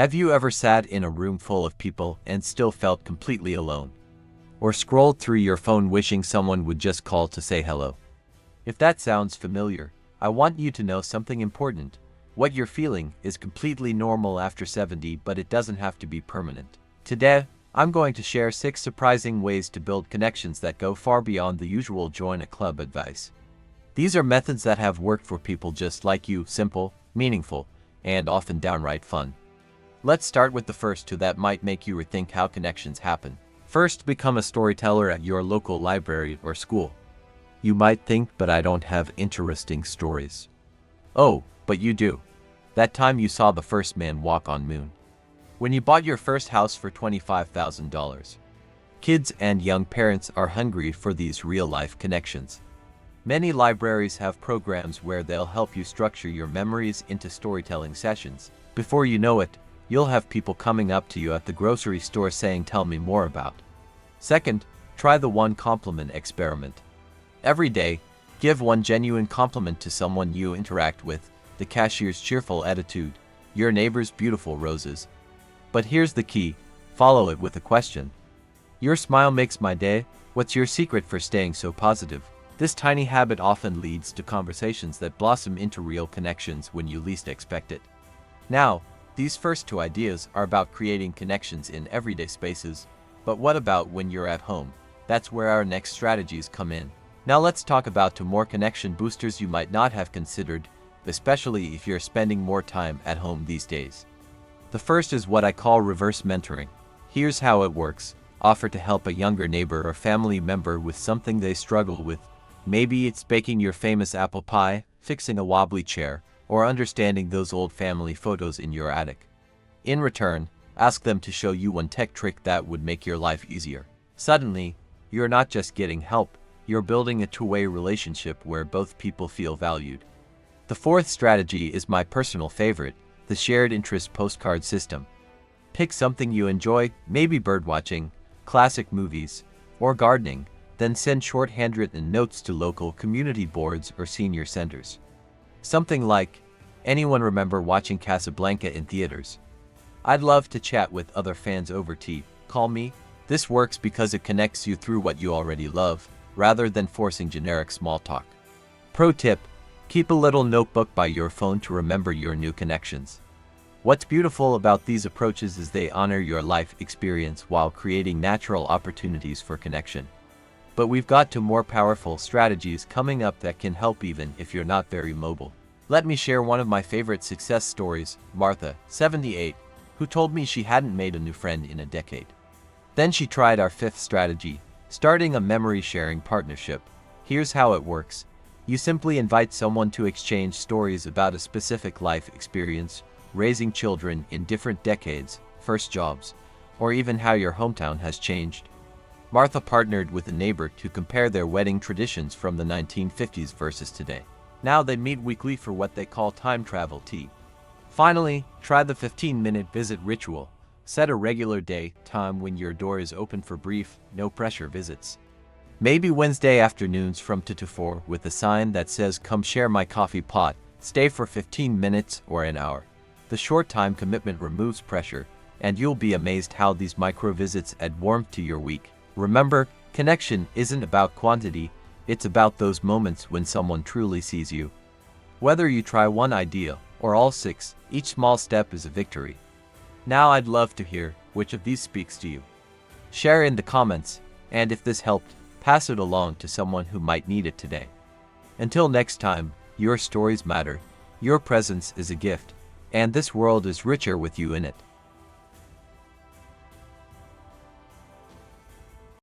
Have you ever sat in a room full of people and still felt completely alone? Or scrolled through your phone wishing someone would just call to say hello? If that sounds familiar, I want you to know something important. What you're feeling is completely normal after 70, but it doesn't have to be permanent. Today, I'm going to share 6 surprising ways to build connections that go far beyond the usual join a club advice. These are methods that have worked for people just like you, simple, meaningful, and often downright fun. Let's start with the first 2 that might make you rethink how connections happen. First, become a storyteller at your local library or school. You might think, but I don't have interesting stories. Oh, but you do. That time you saw the first man walk on moon. When you bought your first house for $25,000. Kids and young parents are hungry for these real-life connections. Many libraries have programs where they'll help you structure your memories into storytelling sessions. Before you know it, you'll have people coming up to you at the grocery store saying, "Tell me more about." Second, try the one compliment experiment. Every day, give one genuine compliment to someone you interact with: the cashier's cheerful attitude, your neighbor's beautiful roses. But here's the key: follow it with a question. Your smile makes my day. What's your secret for staying so positive? This tiny habit often leads to conversations that blossom into real connections when you least expect it. Now, these first 2 ideas are about creating connections in everyday spaces, but what about when you're at home? That's where our next strategies come in. Now let's talk about 2 more connection boosters you might not have considered, especially if you're spending more time at home these days. The first is what I call reverse mentoring. Here's how it works. Offer to help a younger neighbor or family member with something they struggle with. Maybe it's baking your famous apple pie, fixing a wobbly chair, or understanding those old family photos in your attic. In return, ask them to show you one tech trick that would make your life easier. Suddenly, you're not just getting help, you're building a 2-way relationship where both people feel valued. The fourth strategy is my personal favorite, the shared interest postcard system. Pick something you enjoy, maybe birdwatching, classic movies, or gardening, then send short handwritten notes to local community boards or senior centers. Something like, "Anyone remember watching Casablanca in theaters? I'd love to chat with other fans over tea. Call me." This works because it connects you through what you already love, rather than forcing generic small talk. Pro tip: keep a little notebook by your phone to remember your new connections. What's beautiful about these approaches is they honor your life experience while creating natural opportunities for connection. But we've got 2 more powerful strategies coming up that can help even if you're not very mobile. Let me share one of my favorite success stories, Martha, 78, who told me she hadn't made a new friend in a decade. Then she tried our 5th strategy, starting a memory-sharing partnership. Here's how it works. You simply invite someone to exchange stories about a specific life experience, raising children in different decades, first jobs, or even how your hometown has changed. Martha partnered with a neighbor to compare their wedding traditions from the 1950s versus today. Now they meet weekly for what they call time travel tea. Finally, try the 15-minute visit ritual. Set a regular day, time when your door is open for brief, no-pressure visits. Maybe Wednesday afternoons from 2 to 4 with a sign that says, "Come share my coffee pot." Stay for 15 minutes or an hour. The short time commitment removes pressure, and you'll be amazed how these micro-visits add warmth to your week. Remember, connection isn't about quantity, it's about those moments when someone truly sees you. Whether you try one idea or all 6, each small step is a victory. Now I'd love to hear which of these speaks to you. Share in the comments, and if this helped, pass it along to someone who might need it today. Until next time, your stories matter, your presence is a gift, and this world is richer with you in it.